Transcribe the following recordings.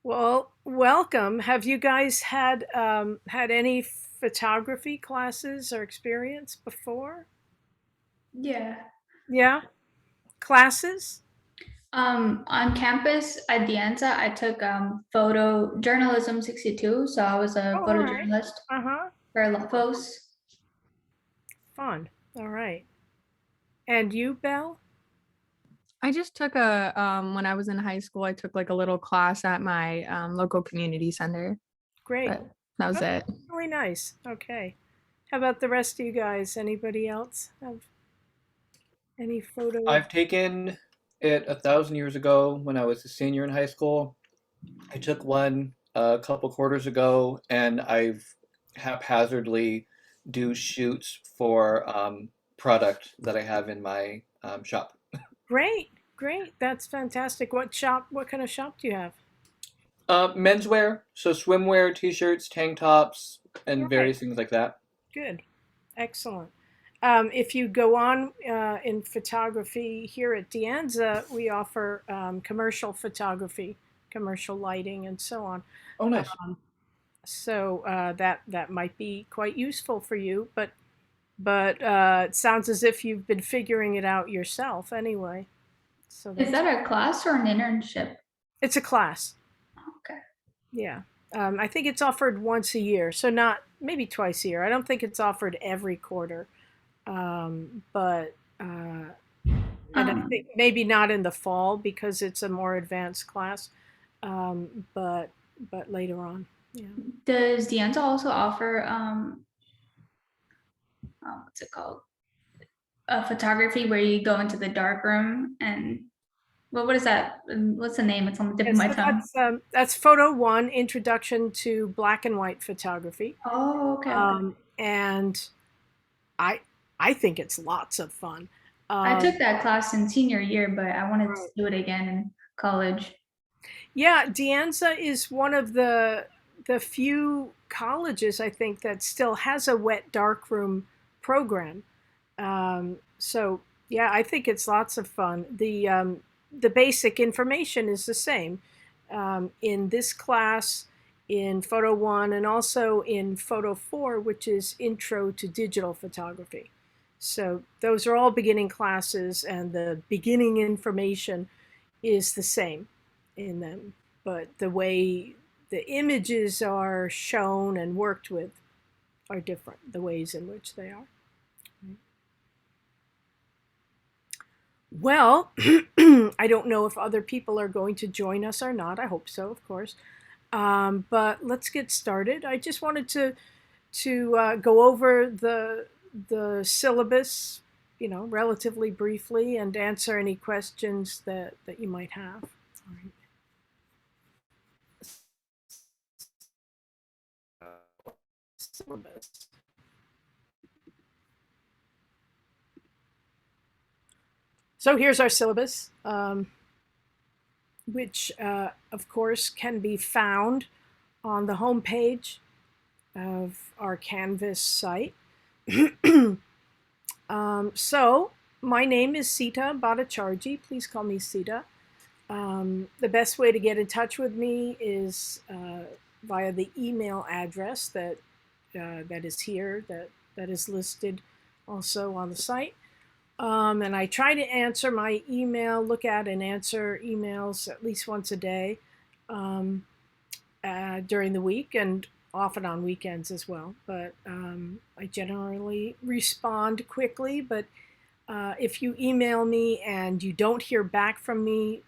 Well, welcome. Have you guys had any photography classes or experience before? Yeah. Yeah, classes. On campus at the Anza, I took photojournalism 62, so I was Oh, a all right. photojournalist Uh-huh. for Lafos. Fun. All right. And you, Belle? I just took a when I was in high school, I took like a little class at my local community center, Great. but that was Oh, it. really nice. Okay. How about the rest of you guys? Anybody else have any photo? I've taken it 1,000 years ago when I was a senior in high school. I took one a couple quarters ago, and I've haphazardly do shoots for product that I have in my shop. Great. Great. That's fantastic. What kind of shop do you have? Menswear, so swimwear, t-shirts, tank tops, All and right. various things like that. Good. Excellent. If you go on in photography here at Dianza, we offer commercial photography, commercial lighting, and so on. Oh, nice. So that might be quite useful for you. But it sounds as if you've been figuring it out yourself anyway. So Is that's that a class or an internship? it's a class. Okay. Yeah. I think it's offered once a year, so not maybe twice a year. I don't think it's offered every quarter. But and I Um, think maybe not in the fall because it's a more advanced class, but later on, yeah. does the Anza also offer what's it called? A photography where you go into the dark room and what is that? What's the name? It's on the tip Yeah, of my so tongue. that's photo one, introduction to black and white photography, Oh, okay, okay. and I I think it's lots of fun. I Um, took that class in senior year, but I wanted to right. do it again in college. Yeah, Dianza is one of the few colleges I think that still has a wet darkroom program. So yeah, I think it's lots of fun. The basic information is the same in this class, in Photo One, and also in Photo Four, which is Intro to Digital Photography. So those are all beginning classes, and the beginning information is the same in them, but the way the images are shown and worked with are different. The ways in which they are. Well, I don't know if other people are going to join us or not. I hope so, of course. But let's get started. I just wanted to go over the syllabus, relatively briefly, and answer any questions that you might have. All right. Syllabus. So here's our syllabus. Which, of course, can be found on the homepage of our Canvas site. So, my name is Sita Bhattacharjee. Please call me Sita. The best way to get in touch with me is via the email address that is here, that is listed also on the site. And I try to answer my email, look at and answer emails at least once a day during the week and often on weekends as well. But I generally respond quickly. But if you email me and you don't hear back from me,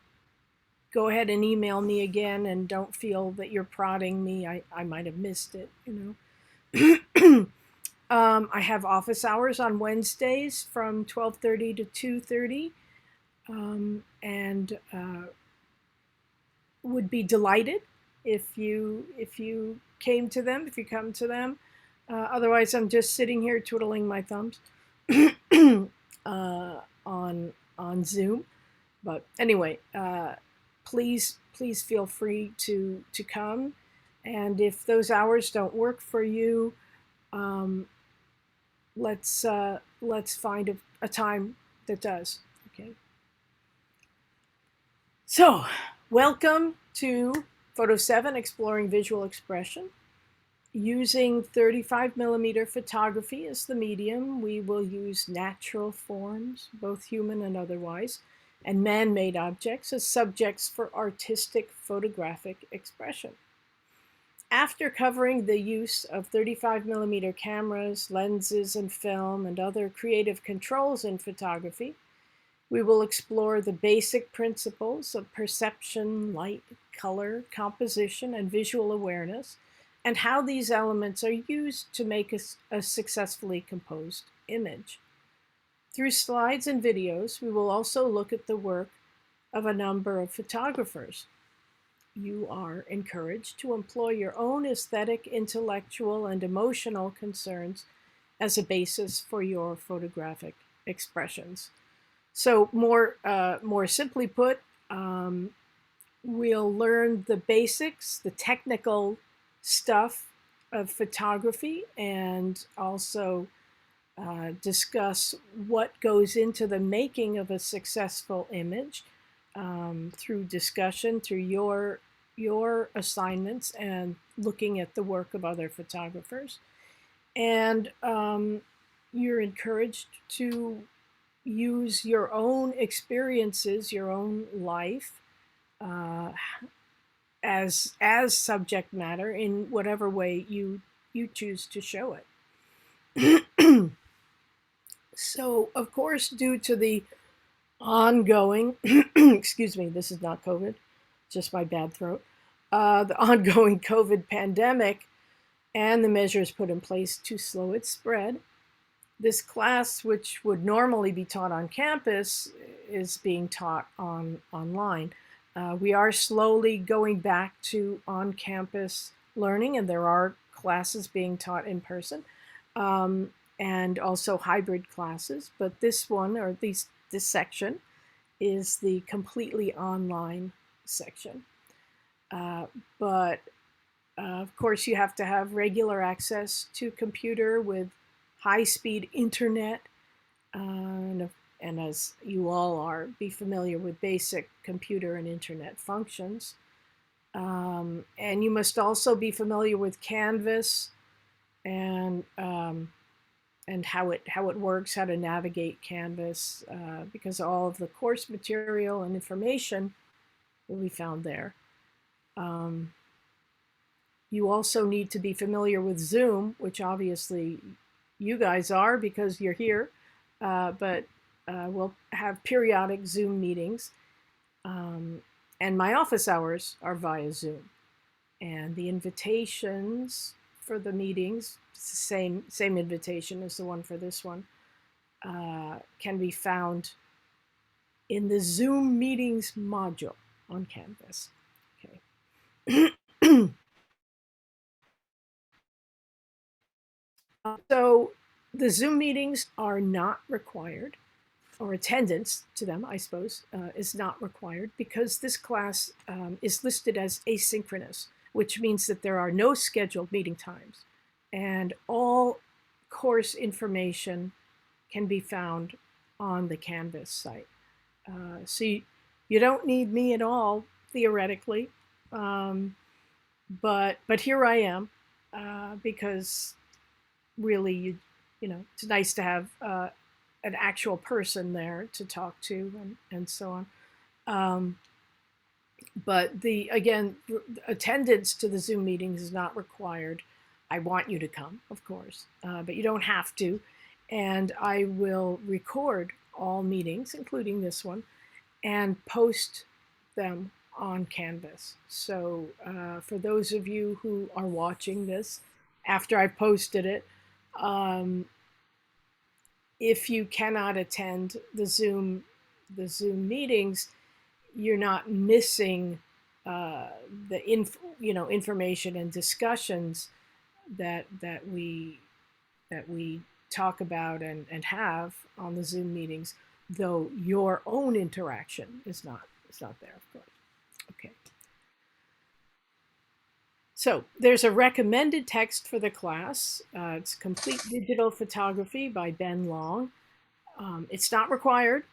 go ahead and email me again and don't feel that you're prodding me. I might have missed it. I have office hours on Wednesdays from 12:30 to 2:30, and would be delighted if you came to them, if you come to them. Otherwise, I'm just sitting here twiddling my thumbs on Zoom. But anyway, please feel free to come, and if those hours don't work for you, um, let's find a time that does. Okay. So, welcome to Photo 7, exploring visual expression. Using 35mm photography as the medium, we will use natural forms, both human and otherwise, and man-made objects as subjects for artistic photographic expression. After covering the use of 35mm cameras, lenses, and film, and other creative controls in photography, we will explore the basic principles of perception, light, color, composition, and visual awareness, and how these elements are used to make a successfully composed image. Through slides and videos, we will also look at the work of a number of photographers. You are encouraged to employ your own aesthetic, intellectual, and emotional concerns as a basis for your photographic expressions. So more simply put, we'll learn the basics, the technical stuff of photography, and also discuss what goes into the making of a successful image through discussion, through your assignments, and looking at the work of other photographers. And you're encouraged to use your own experiences, your own life, as subject matter in whatever way you choose to show it. So, of course, due to the ongoing, excuse me, this is not COVID, just my bad throat, the ongoing COVID pandemic and the measures put in place to slow its spread, this class, which would normally be taught on campus, is being taught online. We are slowly going back to on-campus learning, and there are classes being taught in person, and also hybrid classes. But this one, or at least this section, is the completely online section. But of course, you have to have regular access to computer with high-speed internet, and as you all are, be familiar with basic computer and internet functions. And you must also be familiar with Canvas and how it works, how to navigate Canvas, because all of the course material and information will be found there. You also need to be familiar with Zoom, which obviously you guys are because you're here, but we'll have periodic Zoom meetings. And my office hours are via Zoom. And the invitations for the meetings, it's the same invitation as the one for this one, can be found in the Zoom meetings module on Canvas. Okay. So the Zoom meetings are not required, or attendance to them, I suppose, is not required, because this class is listed as asynchronous, which means that there are no scheduled meeting times, and all course information can be found on the Canvas site. So you don't need me at all, theoretically, but here I am, because really, you know, it's nice to have an actual person there to talk to, and so on. But again, attendance to the Zoom meetings is not required. I want you to come, of course, but you don't have to. And I will record all meetings, including this one, and post them on Canvas. So for those of you who are watching this after I've posted it, if you cannot attend the Zoom meetings, you're not missing the information and discussions that we talk about and have on the Zoom meetings, though your own interaction is not there, of course. Okay. So there's a recommended text for the class. It's Complete Digital Photography by Ben Long. It's not required.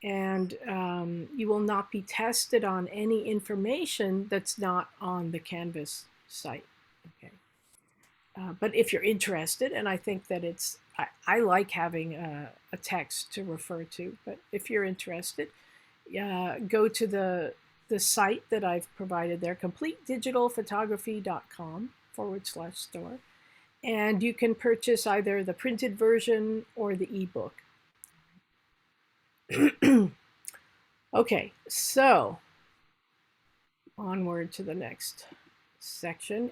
and you will not be tested on any information that's not on the Canvas site. Okay. But if you're interested, and I think that I like having a text to refer to, but if you're interested, go to the site that I've provided there, completedigitalphotography.com/store, and you can purchase either the printed version or the ebook. Okay, so onward to the next section.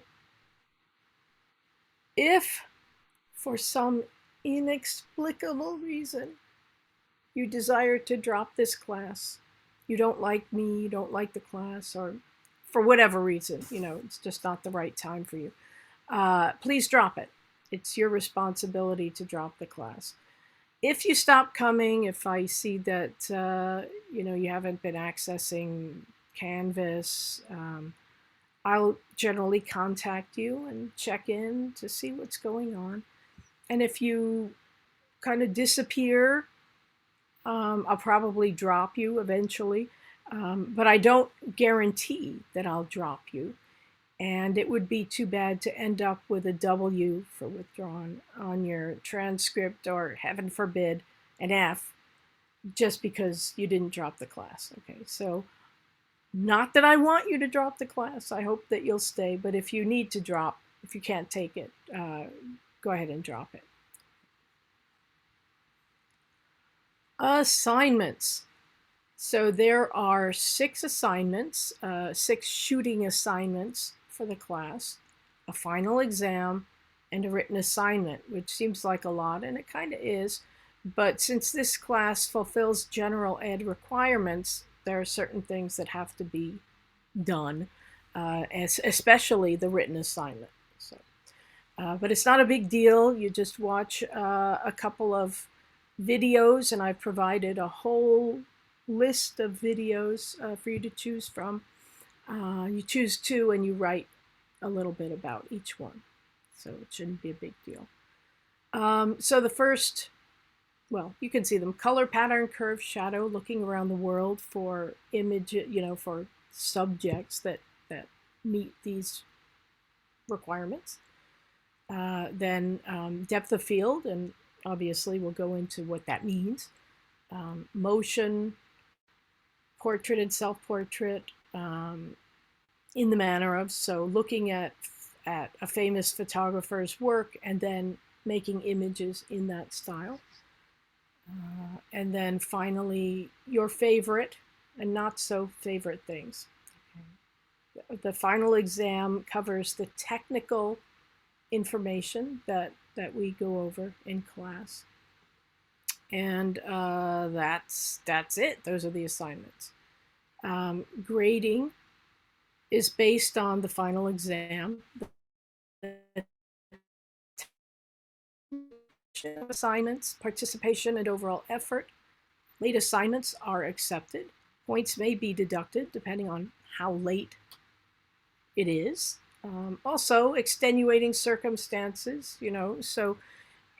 If for some inexplicable reason you desire to drop this class, you don't like me, you don't like the class, or for whatever reason, it's just not the right time for you, please drop it. It's your responsibility to drop the class. If you stop coming, if I see that you haven't been accessing Canvas, I'll generally contact you and check in to see what's going on. And if you kind of disappear, I'll probably drop you eventually, but I don't guarantee that I'll drop you. And it would be too bad to end up with a W for withdrawn on your transcript, or heaven forbid, an F, just because you didn't drop the class. Okay, so not that I want you to drop the class. I hope that you'll stay, but if you need to drop, if you can't take it, go ahead and drop it. Assignments. So there are 6 assignments, 6 shooting assignments for the class, a final exam, and a written assignment, which seems like a lot, and it kind of is. But since this class fulfills general ed requirements, there are certain things that have to be done, especially the written assignment. So, but it's not a big deal. You just watch a couple of videos, and I've provided a whole list of videos for you to choose from. You choose 2 and you write a little bit about each one. So it shouldn't be a big deal. So the first, well, you can see them: color, pattern, curve, shadow, looking around the world for image, for subjects that meet these requirements. Then depth of field, and obviously we'll go into what that means. Motion, portrait and self-portrait, in the manner of, so looking at a famous photographer's work and then making images in that style. And then finally, your favorite and not so favorite things. Okay. The final exam covers the technical information that we go over in class. And that's it. Those are the assignments. Grading is based on the final exam. Assignments, participation, and overall effort. Late assignments are accepted. Points may be deducted depending on how late it is. Also, extenuating circumstances, so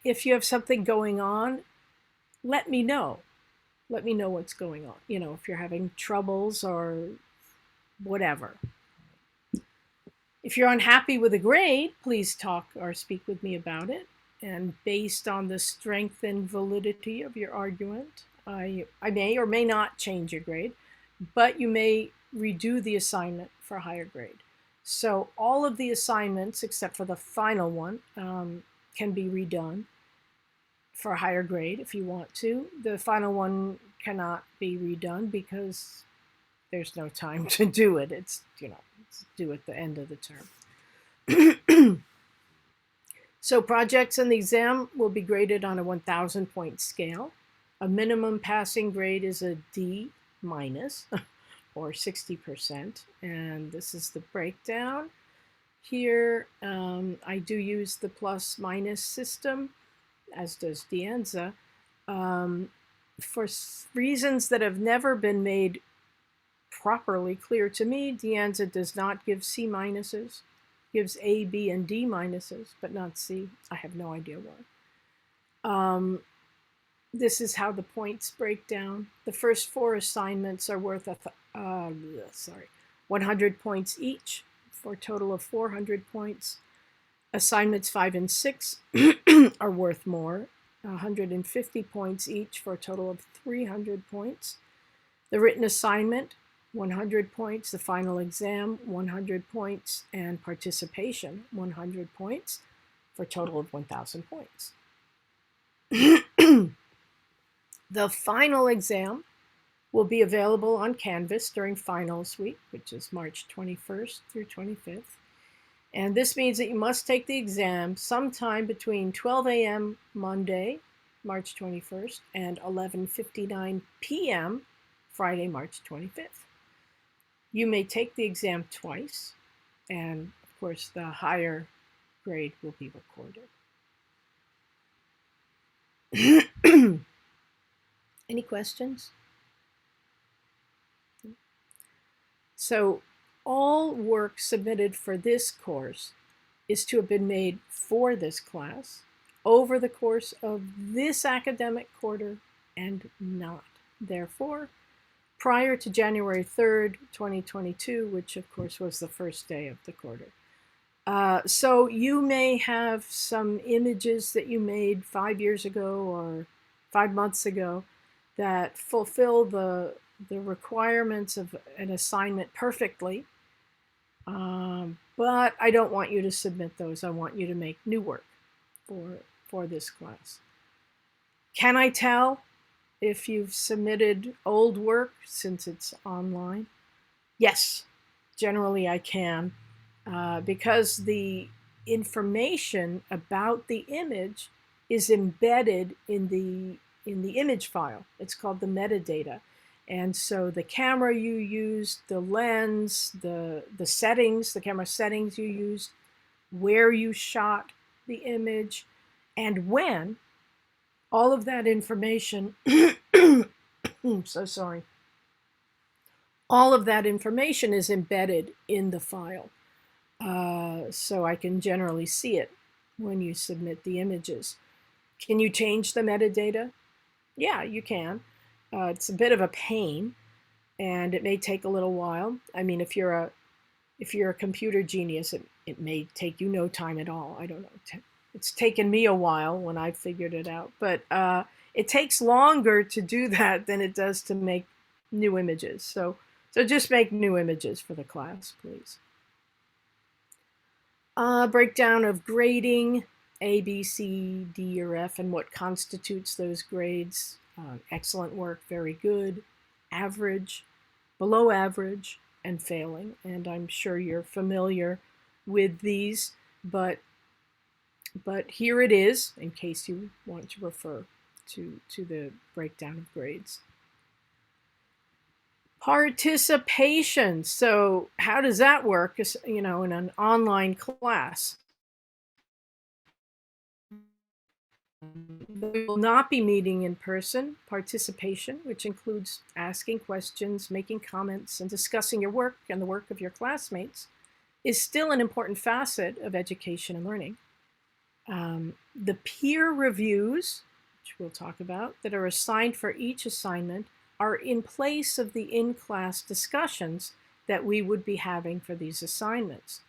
if you have something going on, let me know. Let me know what's going on, if you're having troubles or whatever. If you're unhappy with a grade, please talk or speak with me about it. And based on the strength and validity of your argument, I may or may not change your grade, but you may redo the assignment for a higher grade. So all of the assignments, except for the final one, can be redone for a higher grade if you want to. The final one cannot be redone because there's no time to do it. It's, it's due at the end of the term. So projects in the exam will be graded on a 1,000 point scale. A minimum passing grade is a D minus, or 60%. And this is the breakdown. Here, I do use the plus minus system, as does De Anza. For reasons that have never been made properly clear to me, De Anza does not give C minuses. Gives A, B, and D minuses, but not C. I have no idea why. this is how the points break down. The first 4 assignments are worth 100 points each, for a total of 400 points. Assignments 5 and 6 are worth more, 150 points each, for a total of 300 points. The written assignment, 100 points. The final exam, 100 points. And participation, 100 points, for a total of 1,000 points. The final exam will be available on Canvas during finals week, which is March 21st through 25th. And this means that you must take the exam sometime between 12 a.m. Monday, March 21st, and 11:59 p.m. Friday, March 25th. You may take the exam twice, and of course, the higher grade will be recorded. Any questions? So all work submitted for this course is to have been made for this class over the course of this academic quarter and not, therefore, prior to January 3rd, 2022, which of course was the first day of the quarter. So you may have some images that you made 5 years ago or 5 months ago that fulfill the requirements of an assignment perfectly, but I don't want you to submit those. I want you to make new work for this class. Can I tell if you've submitted old work since it's online? Yes, generally I can, because the information about the image is embedded in the image file. It's called the metadata. And so the camera you used, the lens, the settings, the camera settings you used, where you shot the image, and when, all of that information, I'm so sorry. All of that information is embedded in the file. So I can generally see it when you submit the images. Can you change the metadata? Yeah, you can. It's a bit of a pain, and it may take a little while. I mean, if you're a computer genius, it may take you no time at all. I don't know. It's taken me a while when I figured it out, but it takes longer to do that than it does to make new images. So just make new images for the class, please. Breakdown of grading, A, B, C, D, or F, and what constitutes those grades. Excellent work, very good, average, below average, and failing. And I'm sure you're familiar with these, but here it is in case you want to refer to the breakdown of grades. Participation. So how does that work, in an online class? We will not be meeting in person. Participation, which includes asking questions, making comments, and discussing your work and the work of your classmates, is still an important facet of education and learning. The peer reviews, which we'll talk about, that are assigned for each assignment are in place of the in-class discussions that we would be having for these assignments.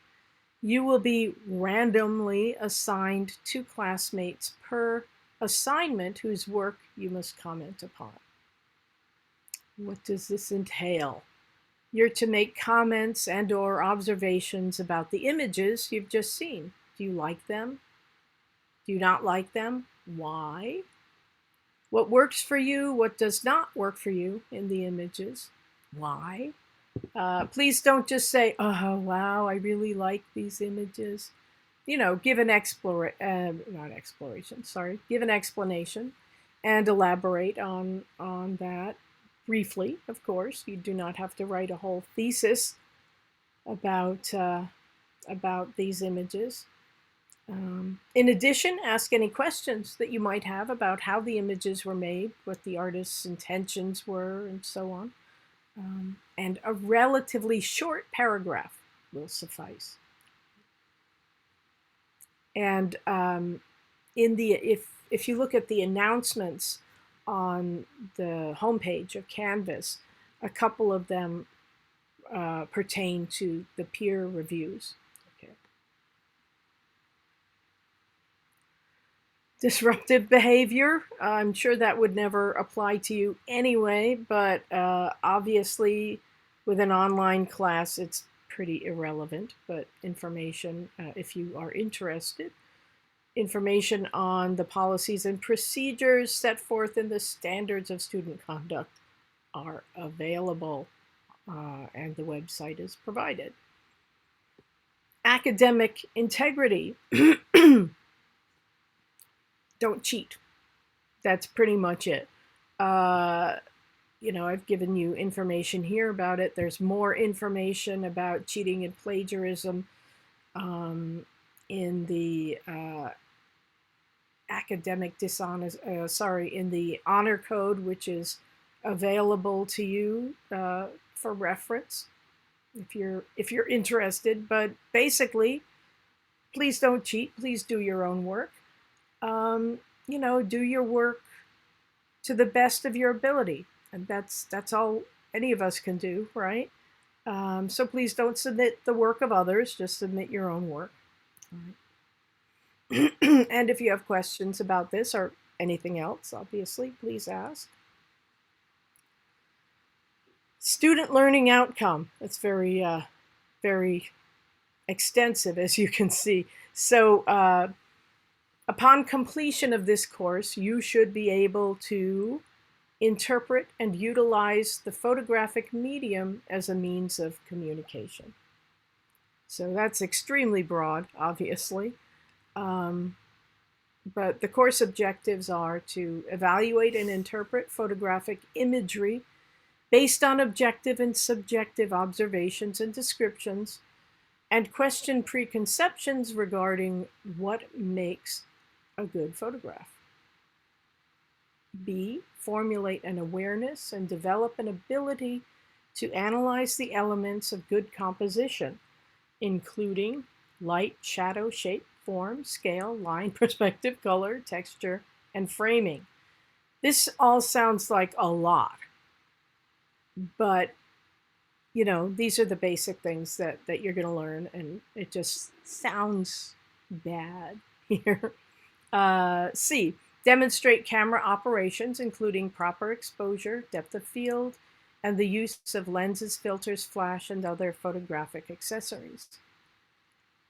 You will be randomly assigned 2 classmates per assignment whose work you must comment upon. What does this entail? You're to make comments and/or observations about the images you've just seen. Do you like them? Do you not like them? Why? What works for you? What does not work for you in the images? Why? Please don't just say, oh, wow, I really like these images. Give an give an explanation and elaborate on that briefly, of course. You do not have to write a whole thesis about these images. In addition, ask any questions that you might have about how the images were made, what the artist's intentions were, and so on. And a relatively short paragraph will suffice. And if you look at the announcements on the homepage of Canvas. A couple of them pertain to the peer reviews. Okay. Disruptive behavior, I'm sure that would never apply to you anyway, but obviously with an online class, it's pretty irrelevant, but information, if you are interested, information on the policies and procedures set forth in the standards of student conduct are available, and the website is provided. Academic integrity. Don't cheat. That's pretty much it. You know, I've given you information here about it. There's more information about cheating and plagiarism in the academic dishonest, in the honor code, which is available to you for reference if you're interested. But basically, please don't cheat. Please do your own work. You know, do your work to the best of your ability, and that's all any of us can do, right? So please don't submit the work of others. Just submit your own work. All right. And if you have questions about this or anything else, obviously, please ask. Student learning outcome. It's very, very extensive, as you can see. So upon completion of this course, you should be able to interpret and utilize the photographic medium as a means of communication. So that's extremely broad, obviously. But the course objectives are to evaluate and interpret photographic imagery based on objective and subjective observations and descriptions, and question preconceptions regarding what makes a good photograph. B, formulate an awareness and develop an ability to analyze the elements of good composition, including light, shadow, shape, form, scale, line, perspective, color, texture, and framing. This all sounds like a lot, but you know, these are the basic things that you're going to learn, and it just sounds bad here. C, demonstrate camera operations, including proper exposure, depth of field, and the use of lenses, filters, flash, and other photographic accessories.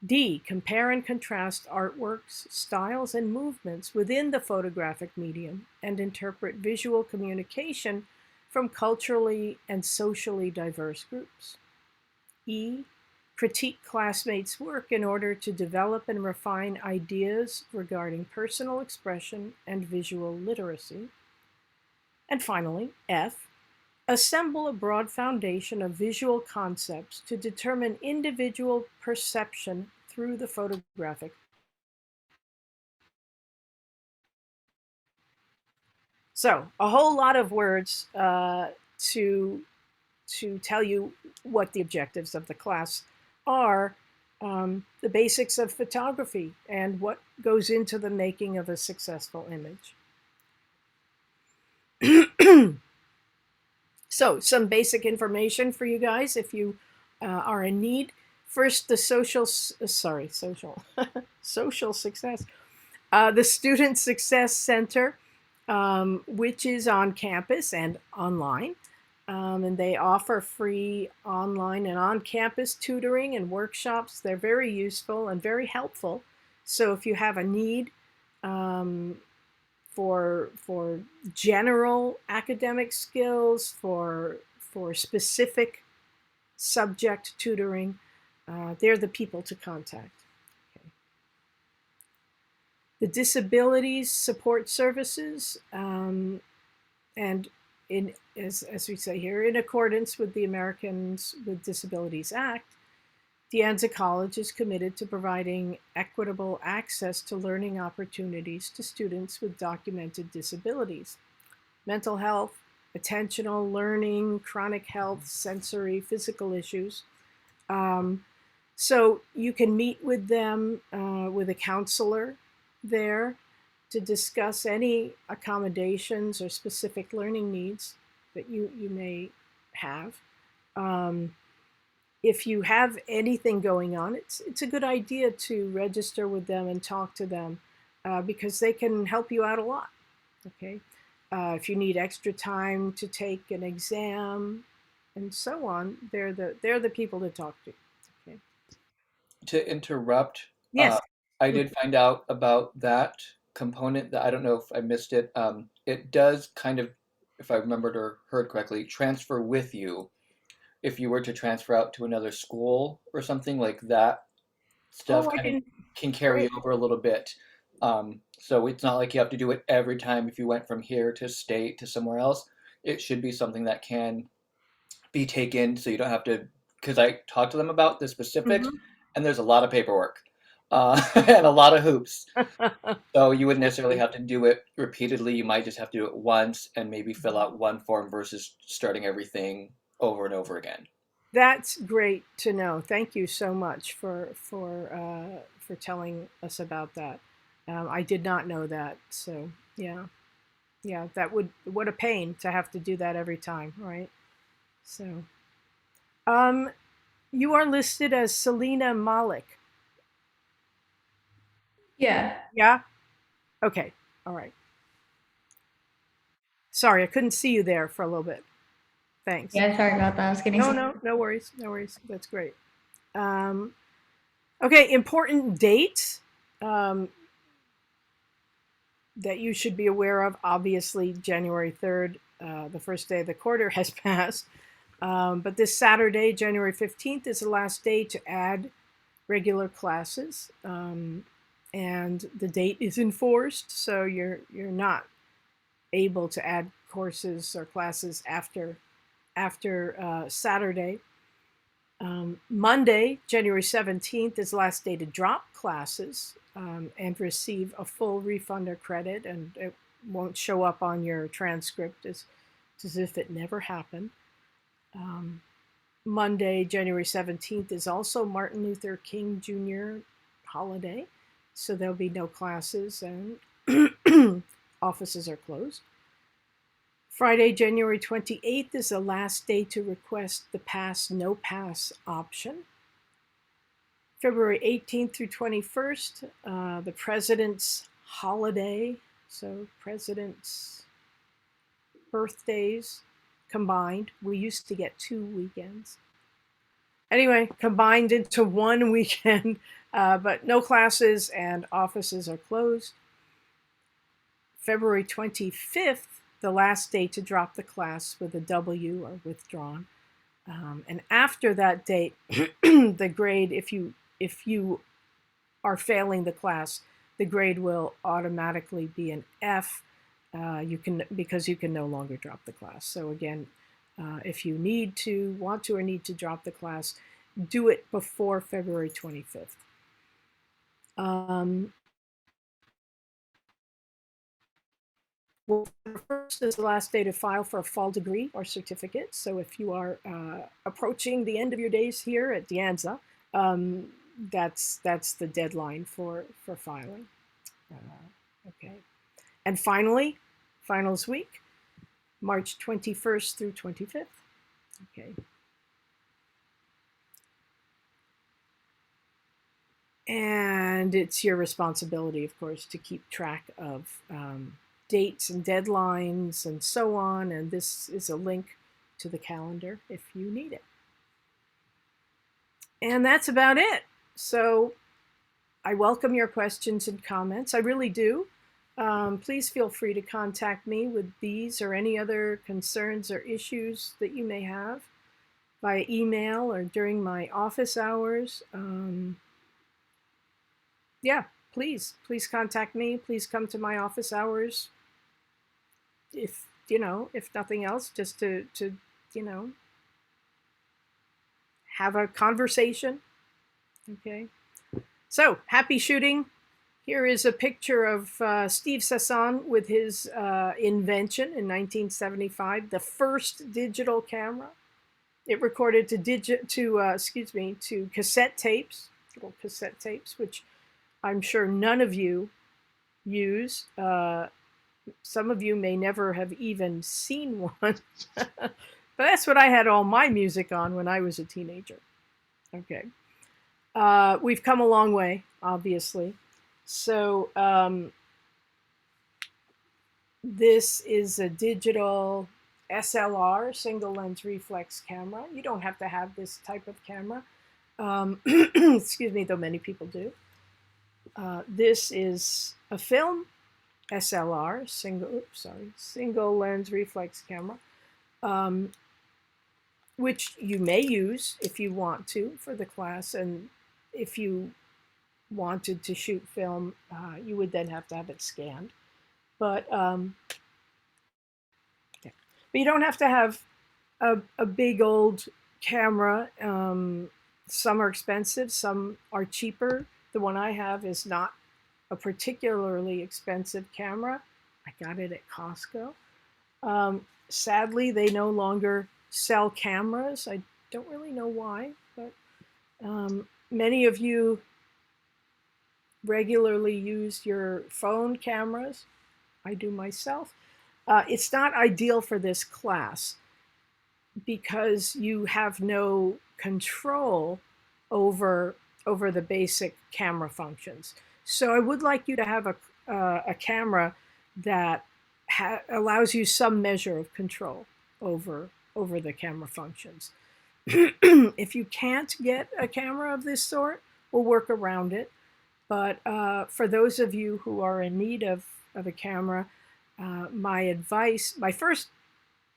D, compare and contrast artworks, styles, and movements within the photographic medium and interpret visual communication from culturally and socially diverse groups. E, critique classmates' work in order to develop and refine ideas regarding personal expression and visual literacy. And finally, F, assemble a broad foundation of visual concepts to determine individual perception through the photographic. So, a whole lot of words to tell you what the objectives of the class are, the basics of photography and what goes into the making of a successful image. So some basic information for you guys if you are in need. First, the social success. The Student Success Center, which is on campus and online. And they offer free online and on-campus tutoring and workshops. They're very useful and very helpful. So if you have a need for general academic skills, for specific subject tutoring, they're the people to contact. Okay. The Disabilities Support Services, and as we say here, in accordance with the Americans with Disabilities Act, De Anza College is committed to providing equitable access to learning opportunities to students with documented disabilities, mental health, attentional, learning, chronic health, sensory, physical issues. So you can meet with them, with a counselor there. to discuss any accommodations or specific learning needs that you may have. Um, if you have anything going on, it's a good idea to register with them and talk to them because they can help you out a lot. Okay, if you need extra time to take an exam and so on, they're the people to talk to. Okay. To interrupt, Yes. I did find out about that component that I don't know if I missed it. It does kind of, if I remembered or heard correctly, transfer with you if you were to transfer out to another school or something like that. Stuff Oh, I kind of didn't. can carry Great. over a little bit. So it's not like you have to do it every time if you went from here to state to somewhere else. It should be something that can be taken so you don't have to, because I talked to them about the specifics, Mhm. and there's a lot of paperwork and a lot of hoops. So you wouldn't necessarily have to do it repeatedly. You might just have to do it once and maybe fill out one form versus starting everything over and over again. That's great to know. Thank you so much for telling us about that. I did not know that. So yeah, yeah, that would what a pain to have to do that every time, right? So, um, you are listed as Selena Malik. Yeah. Yeah. Okay. All right. Sorry, I couldn't see you there for a little bit. Thanks. Yeah, sorry about that. I was getting No, some. no, no worries. No worries. That's great. Um, okay. Important dates. Um, that you should be aware of. Obviously, January 3rd, the first day of the quarter, has passed. But this Saturday, January 15th, is the last day to add regular classes. And the date is enforced, so you're not able to add courses or classes after Saturday. Monday, January 17th, is the last day to drop classes and receive a full refund or credit, and it won't show up on your transcript as if it never happened. Um, Monday, January 17th, is also Martin Luther King Jr. holiday, so there'll be no classes and offices are closed. Friday, January 28th is the last day to request the pass no pass option. February 18th through 21st, the president's holiday, so president's birthdays combined. We used to get 2 weekends. Anyway, combined into one weekend, but no classes and offices are closed. February 25th, the last day to drop the class with a W or withdrawn. And after that date, the grade, if you are failing the class, the grade will automatically be an F. Because you can no longer drop the class. So again, if you want to, or need to drop the class, do it before February 25th. Well, first is the last day to file for a fall degree or certificate. So if you are approaching the end of your days here at De Anza, that's the deadline for filing. Okay, and finally, finals week, March 21st through 25th. Okay. And it's your responsibility, of course, to keep track of dates and deadlines and so on. And this is a link to the calendar if you need it. And that's about it. So I welcome your questions and comments. I really do. Please feel free to contact me with these or any other concerns or issues that you may have via email or during my office hours. Yeah, please contact me. Please come to my office hours. If if nothing else, just to you know have a conversation. Okay. So happy shooting. Here is a picture of Steve Sasson with his invention in 1975, the first digital camera. It recorded to cassette tapes, little cassette tapes, which I'm sure none of you use. Some of you may never have even seen one, but that's what I had all my music on when I was a teenager. Okay. We've come a long way, obviously. So this is a digital SLR, single lens reflex camera. You don't have to have this type of camera. Excuse me, though many people do. This is a film SLR, single lens reflex camera, which you may use if you want to for the class. And if you wanted to shoot film, you would then have to have it scanned. But yeah. But you don't have to have a big old camera. Some are expensive, some are cheaper. The one I have is not a particularly expensive camera. I got it at Costco. Sadly, they no longer sell cameras. I don't really know why, but many of you regularly use your phone cameras. I do myself. It's not ideal for this class because you have no control over the basic camera functions. So I would like you to have a camera that allows you some measure of control over the camera functions. If you can't get a camera of this sort, we'll work around it. But for those of you who are in need of a camera, my first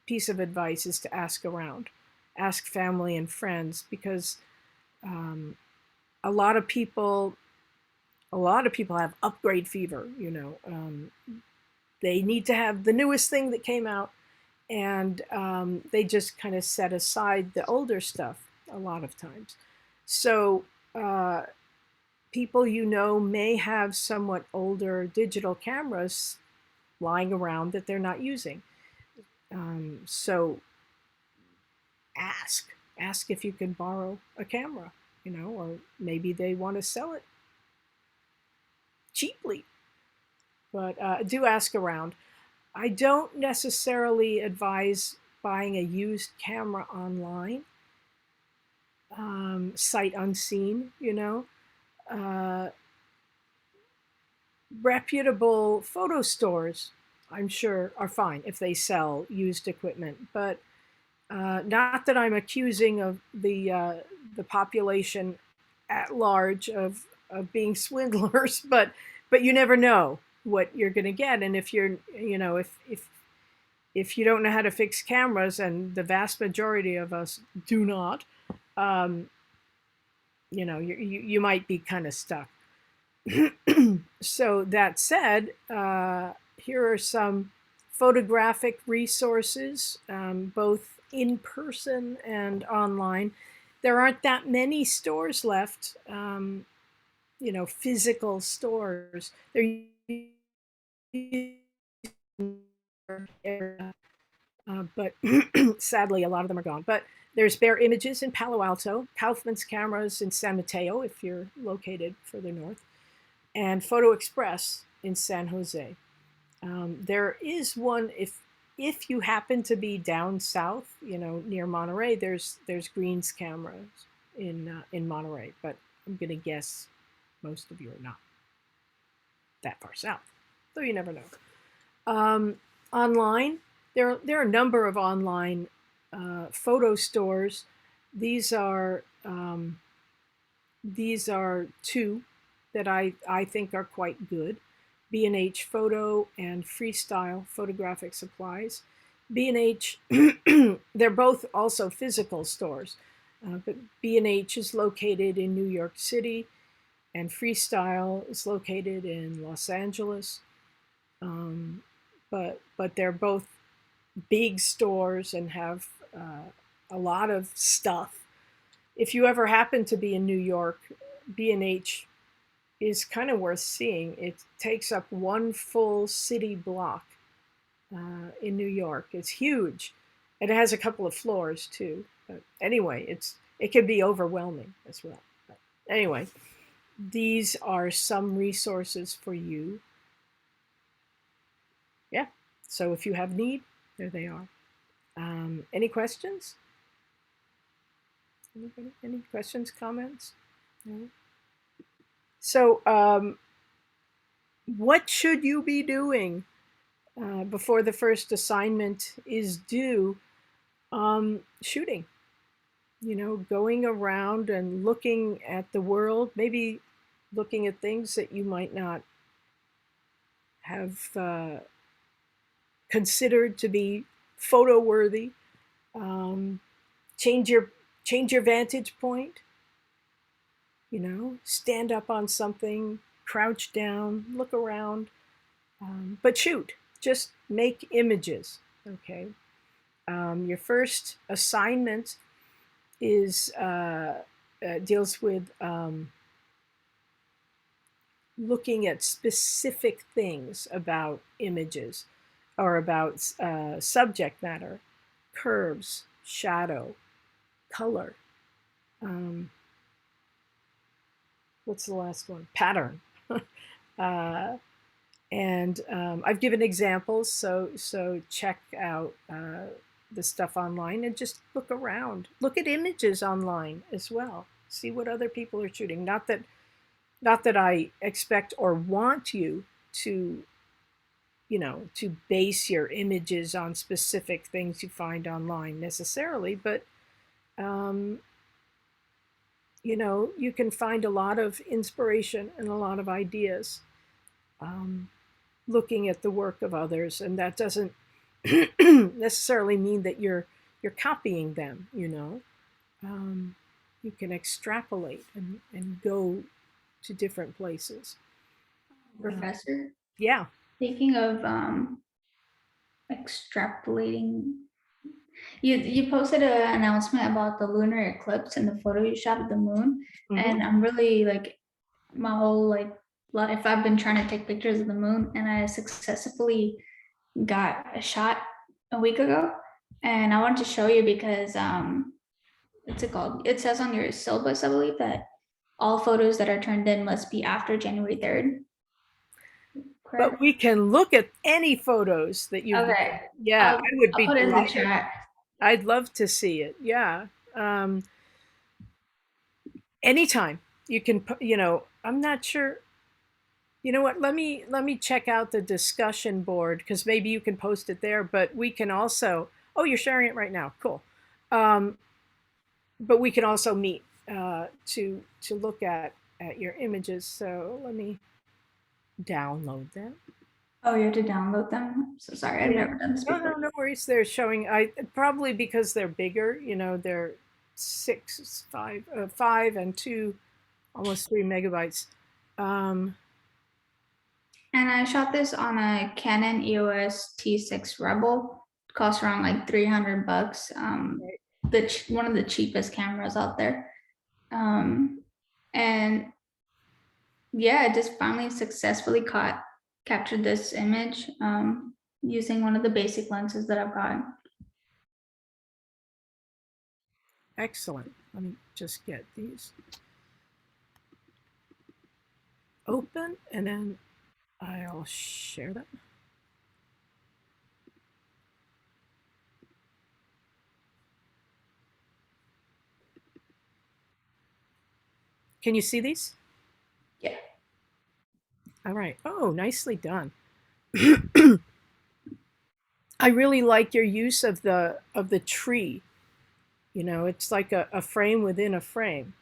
piece of advice is to ask around, ask family and friends, because a lot of people have upgrade fever. They need to have the newest thing that came out, and they just kind of set aside the older stuff a lot of times. So people may have somewhat older digital cameras lying around that they're not using. So ask if you can borrow a camera, or maybe they want to sell it cheaply. But do ask around. I don't necessarily advise buying a used camera online, sight unseen, reputable photo stores, I'm sure, are fine if they sell used equipment. But not that I'm accusing of the population at large of being swindlers, but you never know what you're going to get. And if you're, if you don't know how to fix cameras, and the vast majority of us do not, you might be kind of stuck. So that said, here are some photographic resources, both in person and online. There aren't that many stores left, physical stores. They're but sadly, a lot of them are gone. But there's Bear Images in Palo Alto, Kaufman's Cameras in San Mateo, if you're located further north, and Photo Express in San Jose. There is one if you happen to be down south, near Monterey. There's Green's Cameras in Monterey, but I'm gonna guess most of you are not that far south, though you never know. Online, there are a number of online photo stores. These are two that I think are quite good: B&H Photo and Freestyle Photographic Supplies. B&H, they're both also physical stores, but B&H is located in New York City, and Freestyle is located in Los Angeles. But they're both big stores and have a lot of stuff. If you ever happen to be in New York, B&H is kind of worth seeing. It takes up one full city block in New York. It's huge, and it has a couple of floors too. But anyway, it can be overwhelming as well. But anyway, these are some resources for you. Yeah. So if you have need, there they are. Any questions? Anybody? Any questions, comments? No? So, what should you be doing before the first assignment is due? Shooting. Going around and looking at the world, maybe looking at things that you might not have considered to be photo worthy. Um, change your change your vantage point. Stand up on something, crouch down, look around, but shoot. Just make images. Okay. Your first assignment is deals with looking at specific things about images or about subject matter, curves, shadow, color. Um, what's the last one? Pattern. uh, and I've given examples, so check out the stuff online and just look around. Look at images online as well. See what other people are shooting. Not that I expect or want you to to base your images on specific things you find online necessarily, but um, you can find a lot of inspiration and a lot of ideas um, looking at the work of others, and that doesn't necessarily mean that you're copying them. You can extrapolate and go to different places. Professor, Yeah. speaking of extrapolating, you posted an announcement about the lunar eclipse and the photo you shot of the moon, and I'm really like, my whole like life I've been trying to take pictures of the moon, and I successfully got a shot a week ago, and I wanted to show you because what's it called? It says on your syllabus, I believe, that all photos that are turned in must be after January 3rd. But we can look at any photos that you've made. Okay. Yeah, I would I'll be put it in the delighted. chat. I'd love to see it. Yeah. Anytime you can, I'm not sure. You know what? Let me check out the discussion board because maybe you can post it there. But we can also. Oh, you're sharing it right now. Cool. Um, but we can also meet to look at your images. So let me download them. Oh, you have to download them? So sorry, I've never done this No, before. no worries. They're showing. I probably because they're bigger. They're 5 and 2, almost 3 megabytes. Um, And I shot this on a Canon EOS T6 Rebel. It costs around like $300. One of the cheapest cameras out there. And yeah, I just finally successfully captured this image using one of the basic lenses that I've got. Excellent. Let me just get these open and then I'll share them. Can you see these? Yeah. All right. Oh, nicely done. I really like your use of the tree. It's like a frame within a frame.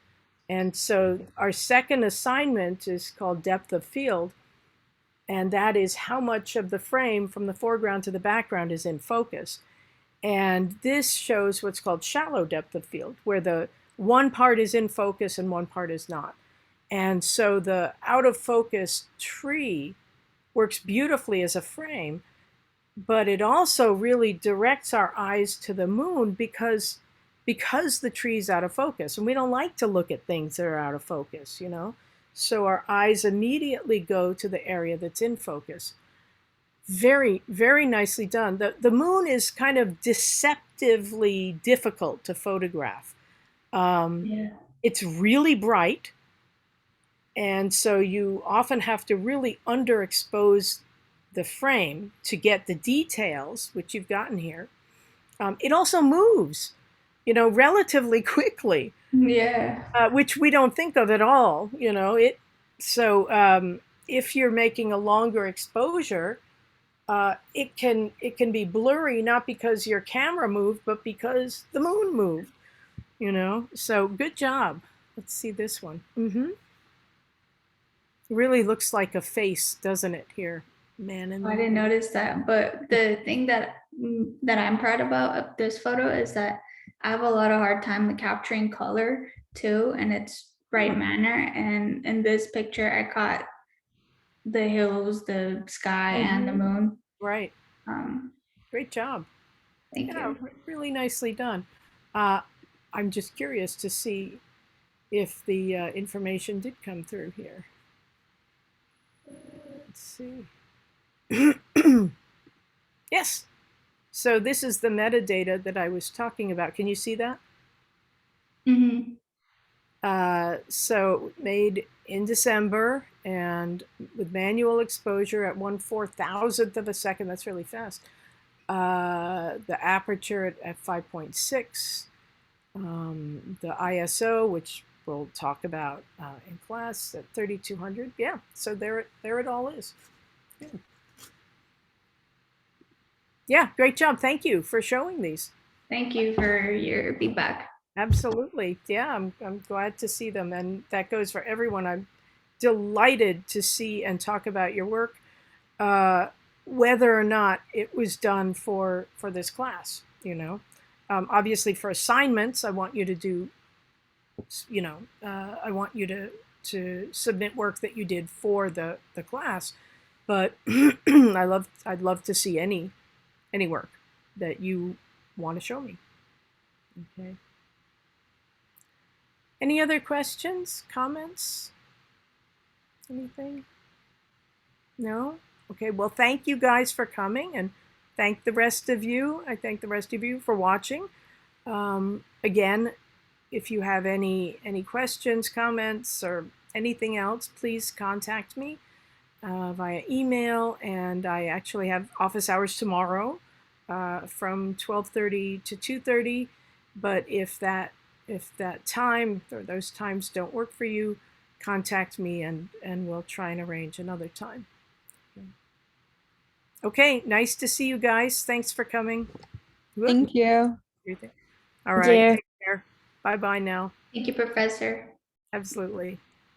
And so our second assignment is called depth of field. And that is how much of the frame from the foreground to the background is in focus. And this shows what's called shallow depth of field, where the one part is in focus and one part is not. And so the out of focus tree works beautifully as a frame, but it also really directs our eyes to the moon because the tree's out of focus. And we don't like to look at things that are out of focus. So our eyes immediately go to the area that's in focus. Very, very nicely done. The moon is kind of deceptively difficult to photograph. Yeah. It's really bright, and so you often have to really underexpose the frame to get the details, which you've gotten here, it also moves, relatively quickly, Yeah. which we don't think of at all. So if you're making a longer exposure, it can be blurry, not because your camera moved, but because the moon moved. So good job. Let's see this one. Really looks like a face, doesn't it? Here, man in the I didn't notice that, but the thing that I'm proud about of this photo is that I have a lot of hard time capturing color too, and its right manner. And in this picture, I caught the hills, the sky, and the moon. Right. Um, Great job. thank Yeah, you. really nicely done. I'm just curious to see if the information did come through here. Let's see. Yes. So this is the metadata that I was talking about. Can you see that? Mm-hmm. So made in December and with manual exposure at 1/4000th of a second. That's really fast. The aperture at 5.6. The ISO, which we'll talk about in class, at 3200. Yeah, so there it all is. Yeah, great job. Thank you for showing these. Thank you for your feedback. Absolutely. Yeah, I'm glad to see them. And that goes for everyone. I'm delighted to see and talk about your work, whether or not it was done for this class. Obviously for assignments, I want you to do, I want you to submit work that you did for the class. But I'd love to see any work that you want to show me. Okay. Any other questions, comments? Anything? No? Okay, well, thank you guys for coming, and thank the rest of you. I thank the rest of you for watching. Again, if you have any questions, comments, or anything else, please contact me via email. And I actually have office hours tomorrow from 12:30 to 2:30. But if that time or those times don't work for you, contact me and we'll try and arrange another time. Okay, nice to see you guys. Thanks for coming. Thank you. All right, Dear. take care. Bye-bye now. Thank you, Professor. Absolutely.